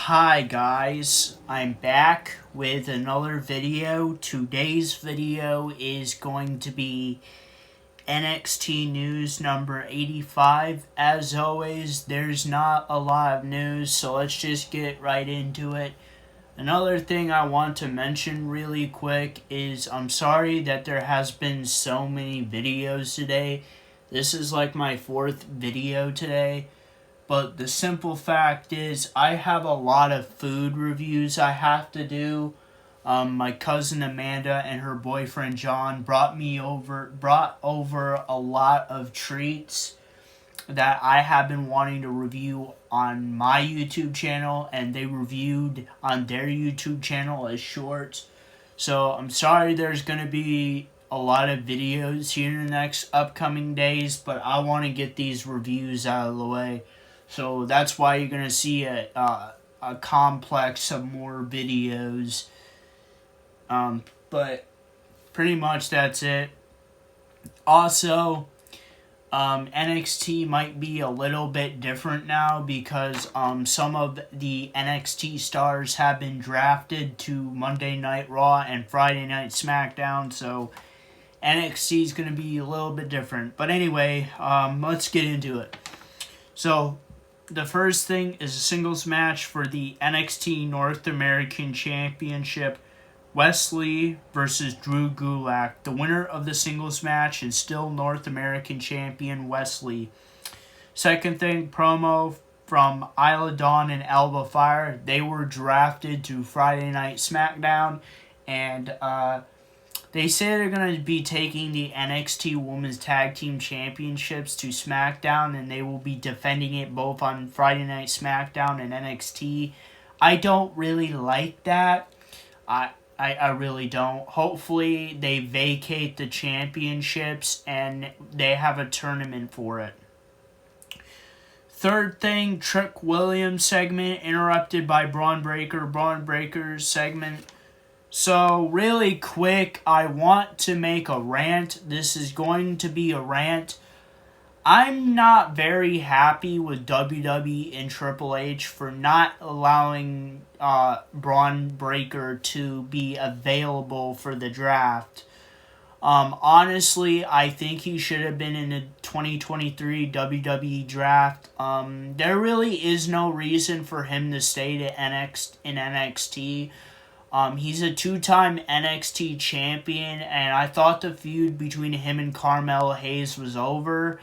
Hi guys, I'm back with another video. Today's video is going to be NXT news number 85. As always, there's not a lot of news, so let's just get right into it. Another thing I want to mention really quick is I'm sorry that there has been so many videos today. This is like my fourth video today. But the simple fact is, I have a lot of food reviews I have to do. My cousin Amanda and her boyfriend John brought over a lot of treats that I have been wanting to review on my YouTube channel, and they reviewed on their YouTube channel as shorts. So I'm sorry there's going to be a lot of videos here in the next upcoming days, but I want to get these reviews out of the way. So that's why you're going to see a complex of more videos. But pretty much that's it. Also, NXT might be a little bit different now because some of the NXT stars have been drafted to Monday Night Raw and Friday Night SmackDown. So NXT is going to be a little bit different. But anyway, let's get into it. So the first thing is a singles match for the NXT North American Championship. Wesley versus Drew Gulak. The winner of the singles match is still North American Champion Wesley. Second thing, promo from Isla Dawn and Alba Fire. They were drafted to Friday Night SmackDown, and they say they're going to be taking the NXT Women's Tag Team Championships to SmackDown, and they will be defending it both on Friday Night SmackDown and NXT. I don't really like that. I really don't. Hopefully they vacate the championships and they have a tournament for it. Third thing, Trick Williams segment interrupted by Braun Breaker. Braun Breaker's segment. So, really quick, I want to make a rant. This is going to be a rant. I'm not very happy with WWE and Triple H for not allowing Braun Breaker to be available for the draft. Honestly, I think he should have been in the 2023 WWE draft. There really is no reason for him to stay in NXT. He's a two-time NXT champion, and I thought the feud between him and Carmelo Hayes was over.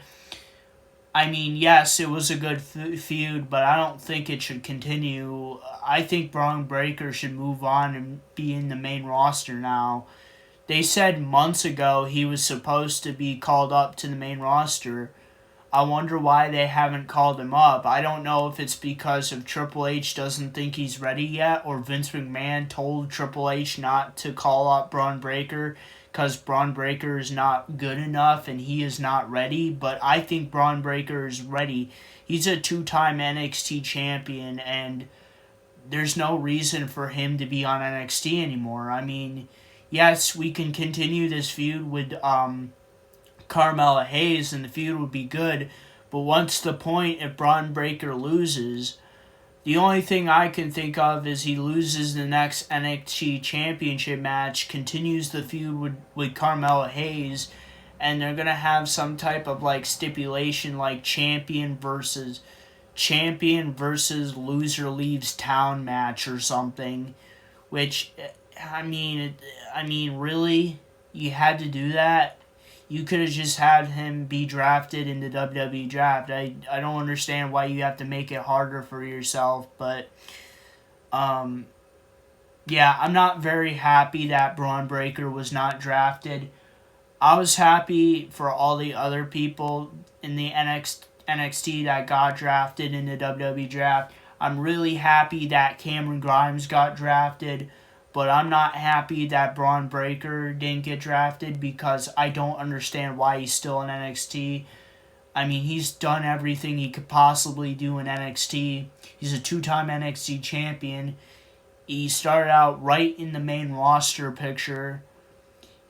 I mean, yes, it was a good feud, but I don't think it should continue. I think Braun Breaker should move on and be in the main roster now. They said months ago he was supposed to be called up to the main roster. I wonder why they haven't called him up. I don't know if it's because of Triple H doesn't think he's ready yet, or Vince McMahon told Triple H not to call up Braun Breaker because Braun Breaker is not good enough and he is not ready. But I think Braun Breaker is ready. He's a two-time NXT champion, and there's no reason for him to be on NXT anymore. I mean, yes, we can continue this feud with Carmelo Hayes, and the feud would be good. But what's the point if Braun Breaker loses? The only thing I can think of is he loses the next NXT championship match, continues the feud with Carmelo Hayes, and they're going to have some type of like stipulation like champion versus loser leaves town match or something. Which, I mean, really? You had to do that? You could have just had him be drafted in the WWE draft. I don't understand why you have to make it harder for yourself. But, yeah, I'm not very happy that Braun Breaker was not drafted. I was happy for all the other people in the NXT that got drafted in the WWE draft. I'm really happy that Cameron Grimes got drafted. But I'm not happy that Braun Breaker didn't get drafted because I don't understand why he's still in NXT. I mean, he's done everything he could possibly do in NXT. He's a two-time NXT champion. He started out right in the main roster picture.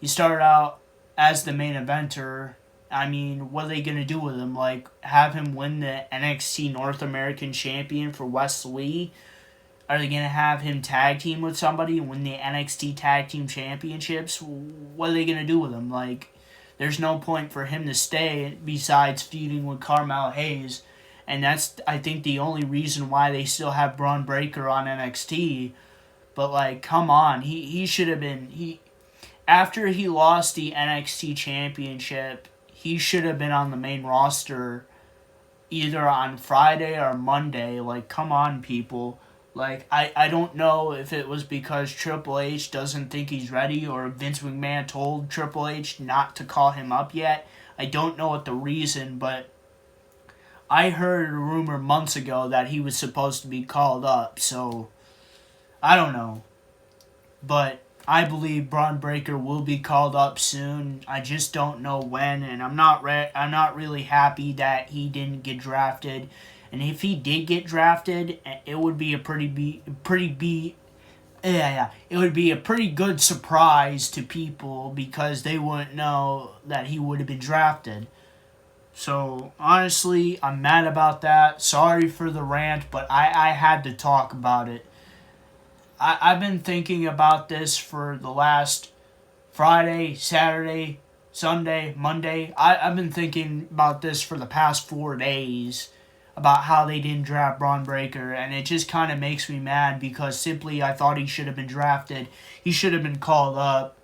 He started out as the main eventer. I mean, what are they going to do with him? Like, have him win the NXT North American champion for Wesley? Are they going to have him tag team with somebody and win the NXT Tag Team Championships? What are they going to do with him? Like, there's no point for him to stay besides feuding with Carmelo Hayes. And that's, I think, the only reason why they still have Braun Breaker on NXT. But, like, come on. He should have been... After he lost the NXT Championship, he should have been on the main roster either on Friday or Monday. Like, come on, people. Like, I don't know if it was because Triple H doesn't think he's ready or Vince McMahon told Triple H not to call him up yet. I don't know what the reason, but I heard a rumor months ago that he was supposed to be called up, so I don't know. But I believe Braun Breaker will be called up soon. I just don't know when, and I'm not really happy that he didn't get drafted. And if he did get drafted, it would be a pretty good surprise to people because they wouldn't know that he would have been drafted. So, honestly, I'm mad about that. Sorry for the rant, but I had to talk about it. I've been thinking about this for the last Friday, Saturday, Sunday, Monday. I've been thinking about this for the past 4 days about how they didn't draft Braun Breaker, and it just kind of makes me mad because simply I thought he should have been drafted. He should have been called up.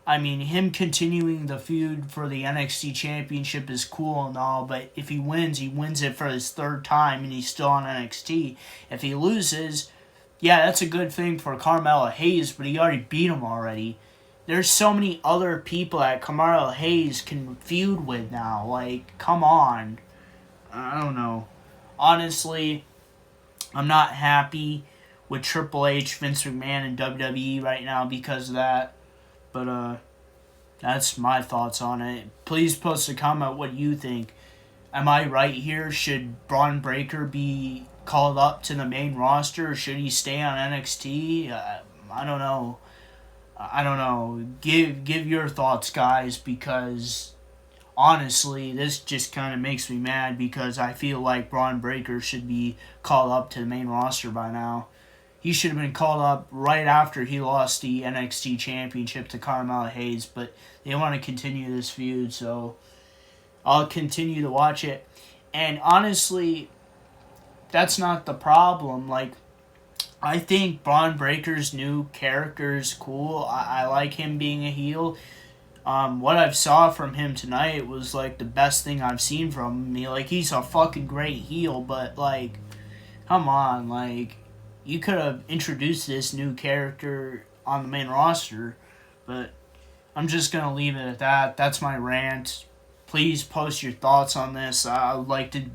I mean, him continuing the feud for the NXT Championship is cool and all, but if he wins it for his 3rd time and he's still on NXT. If he loses, yeah, that's a good thing for Carmelo Hayes, but he already beat him already. There's so many other people that Carmelo Hayes can feud with now. Like, come on. I don't know. Honestly, I'm not happy with Triple H, Vince McMahon, and WWE right now because of that. But, that's my thoughts on it. Please post a comment what you think. Am I right here? Should Braun Breaker be called up to the main roster, or should he stay on NXT? I don't know. Give your thoughts, guys, because honestly, this just kind of makes me mad because I feel like Braun Breaker should be called up to the main roster by now. He should have been called up right after he lost the NXT Championship to Carmelo Hayes, but they want to continue this feud, so I'll continue to watch it. And honestly, that's not the problem. Like, I think Braun Breaker's new character is cool. I like him being a heel. What I've saw from him tonight was, like, the best thing I've seen from him. Like, he's a fucking great heel, but, like, come on, like, you could have introduced this new character on the main roster, but I'm just gonna leave it at that. That's my rant. Please post your thoughts on this. I would like to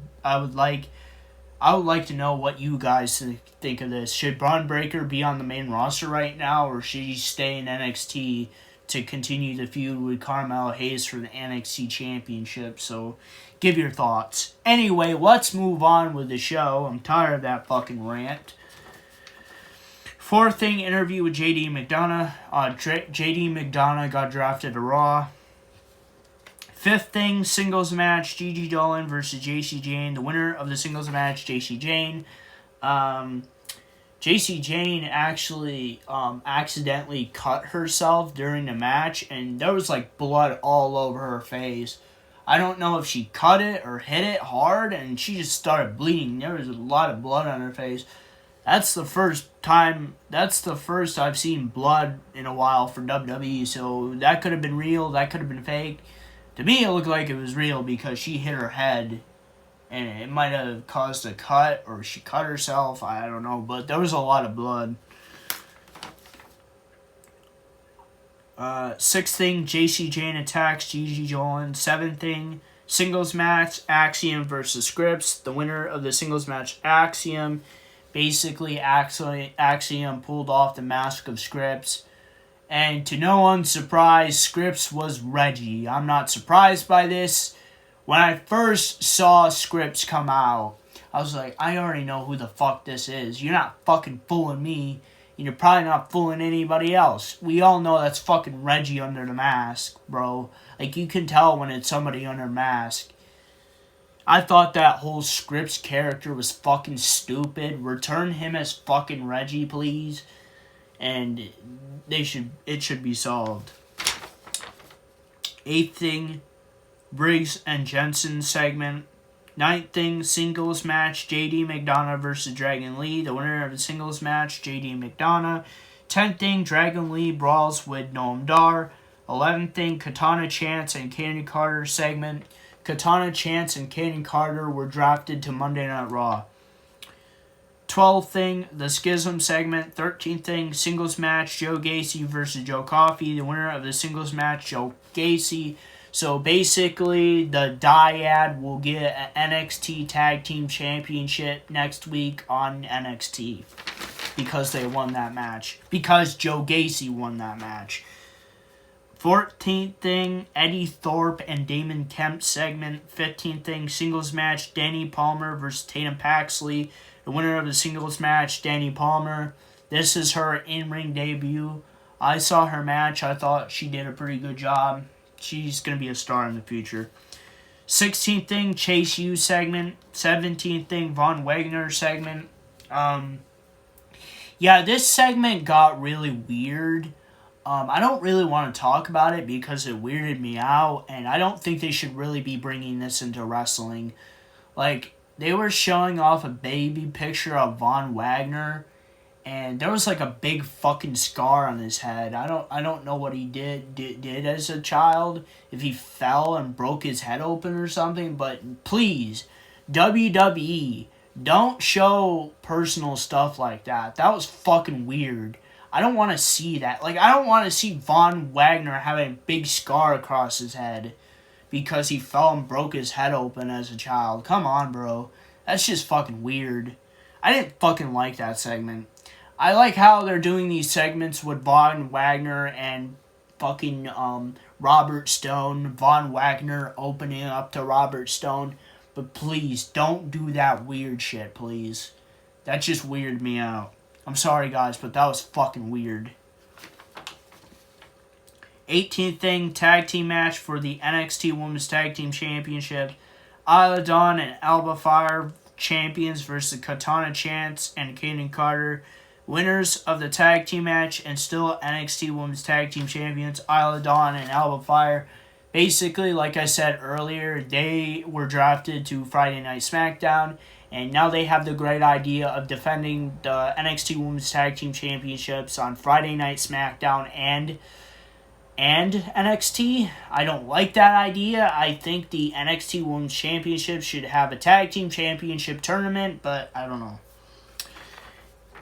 know what you guys think of this. Should Braun Breaker be on the main roster right now, or should he stay in NXT to continue the feud with Carmelo Hayes for the NXT Championship? So, give your thoughts. Anyway, let's move on with the show. I'm tired of that fucking rant. 4th thing, interview with JD McDonough. JD McDonough got drafted to Raw. 5th thing, singles match, Gigi Dolan versus JC Jane. The winner of the singles match, JC Jane. JC Jane actually accidentally cut herself during the match, and there was like blood all over her face. I don't know if she cut it or hit it hard, and she just started bleeding. There was a lot of blood on her face. That's the first I've seen blood in a while for WWE, so that could have been real, that could have been fake. To me, it looked like it was real because she hit her head, and it might have caused a cut, or she cut herself, I don't know, but there was a lot of blood. 6th thing, JC Jane attacks Gigi Dolan. 7th thing, singles match, Axiom versus Scripps. The winner of the singles match, Axiom. Basically, Axiom pulled off the mask of Scripps. And to no one's surprise, Scripps was Reggie. I'm not surprised by this. When I first saw Scripps come out, I was like, I already know who the fuck this is. You're not fucking fooling me. And you're probably not fooling anybody else. We all know that's fucking Reggie under the mask, bro. Like, you can tell when it's somebody under mask. I thought that whole Scripps character was fucking stupid. Return him as fucking Reggie, please. And it should be solved. Eighth thing, Briggs and Jensen segment. Ninth thing, singles match, JD McDonough versus Dragon Lee. The winner of the singles match, JD McDonough. 10th thing, Dragon Lee brawls with Noam Dar. 11th thing, Katana Chance and Candy Carter segment. Katana Chance and Candy Carter were drafted to Monday Night Raw. 12th thing, the Schism segment. 13th thing, singles match, Joe Gacy versus Joe Coffey. The winner of the singles match, Joe Gacy. So basically, the Dyad will get an NXT Tag Team Championship next week on NXT. Because they won that match. Because Joe Gacy won that match. 14th thing, Eddie Thorpe and Damon Kemp segment. 15th thing, singles match, Danny Palmer versus Tatum Paxley. The winner of the singles match, Danny Palmer. This is her in-ring debut. I saw her match. I thought she did a pretty good job. She's going to be a star in the future. 16th thing, Chase U segment. 17th thing, Von Wagner segment. Yeah, this segment got really weird. I don't really want to talk about it because it weirded me out, and I don't think they should really be bringing this into wrestling. Like, they were showing off a baby picture of Von Wagner, and there was like a big fucking scar on his head. I don't know what he did as a child, if he fell and broke his head open or something, but please, WWE, don't show personal stuff like that. That was fucking weird. I don't want to see that. Like, I don't want to see Von Wagner having a big scar across his head because he fell and broke his head open as a child. Come on, bro. That's just fucking weird. I didn't fucking like that segment. I like how they're doing these segments with Von Wagner and fucking Robert Stone. Von Wagner opening up to Robert Stone. But please, don't do that weird shit, please. That just weirded me out. I'm sorry, guys, but that was fucking weird. 18th thing, tag team match for the NXT Women's Tag Team Championship. Isla Dawn and Alba Fire champions versus Katana Chance and Kaden Carter. Winners of the tag team match and still NXT Women's Tag Team Champions, Isla Dawn and Alba Fire. Basically, like I said earlier, they were drafted to Friday Night SmackDown, and now they have the great idea of defending the NXT Women's Tag Team Championships on Friday Night SmackDown and NXT. I don't like that idea. I think the NXT Women's Championship should have a Tag Team Championship tournament, but I don't know.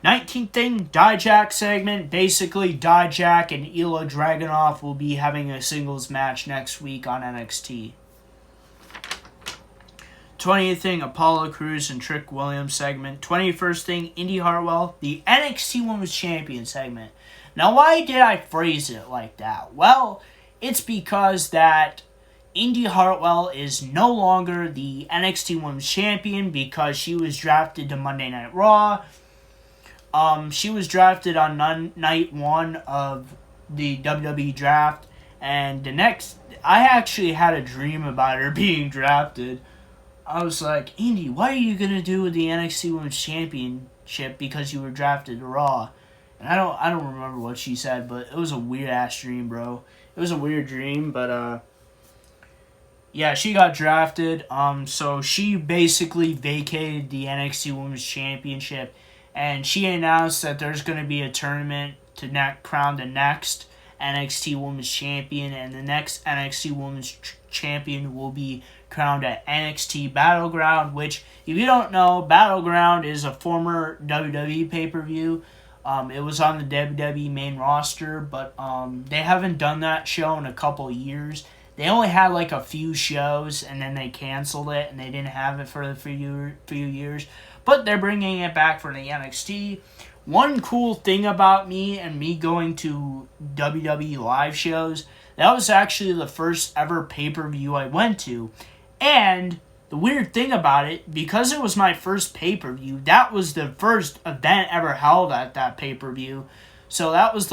19th thing, Dijak segment. Basically, Dijak and Ilya Dragunov will be having a singles match next week on NXT. 20th thing, Apollo Crews and Trick Williams segment. 21st thing, Indy Hartwell, the NXT Women's Champion segment. Now, why did I phrase it like that? Well, it's because that Indy Hartwell is no longer the NXT Women's Champion because she was drafted to Monday Night Raw. She was drafted on night 1 of the WWE draft, and I actually had a dream about her being drafted. I was like, Indy, what are you gonna do with the NXT Women's Championship because you were drafted to Raw? And I don't remember what she said, but it was a weird ass dream, bro. It was a weird dream, but yeah, she got drafted. So she basically vacated the NXT Women's Championship. And she announced that there's going to be a tournament to crown the next NXT Women's Champion. And the next NXT Women's Champion will be crowned at NXT Battleground. Which, if you don't know, Battleground is a former WWE pay-per-view. It was on the WWE main roster. But they haven't done that show in a couple years. They only had like a few shows. And then they canceled it. And they didn't have it for the few years. But they're bringing it back for the NXT. One cool thing about me going to WWE live shows, that was actually the first ever pay-per-view I went to. And the weird thing about it, because it was my first pay-per-view, that was the first event ever held at that pay-per-view. So that was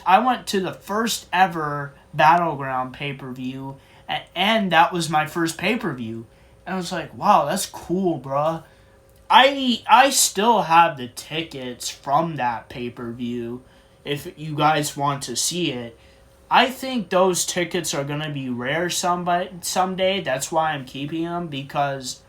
I went to the first ever Battleground pay-per-view, and that was my first pay-per-view. And I was like, wow, that's cool, bruh. I still have the tickets from that pay-per-view if you guys want to see it. I think those tickets are going to be rare someday. That's why I'm keeping them, because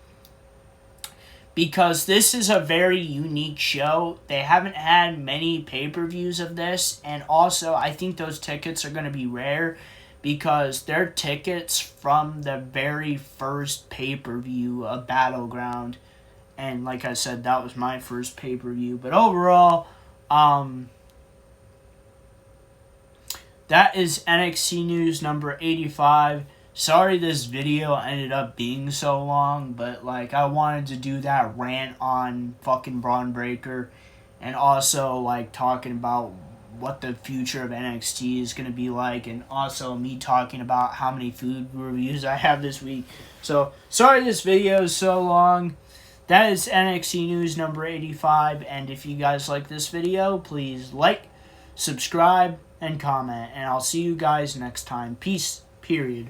this is a very unique show. They haven't had many pay-per-views of this, and also I think those tickets are going to be rare because they're tickets from the very first pay-per-view of Battleground. And like I said, that was my first pay-per-view. But overall, that is NXT news number 85. Sorry this video ended up being so long, but like I wanted to do that rant on fucking Braun Breaker, and also like talking about what the future of NXT is going to be like, and also me talking about how many food reviews I have this week. So, sorry this video is so long. That is NXT news number 85, and if you guys like this video, please like, subscribe, and comment, and I'll see you guys next time. Peace, period.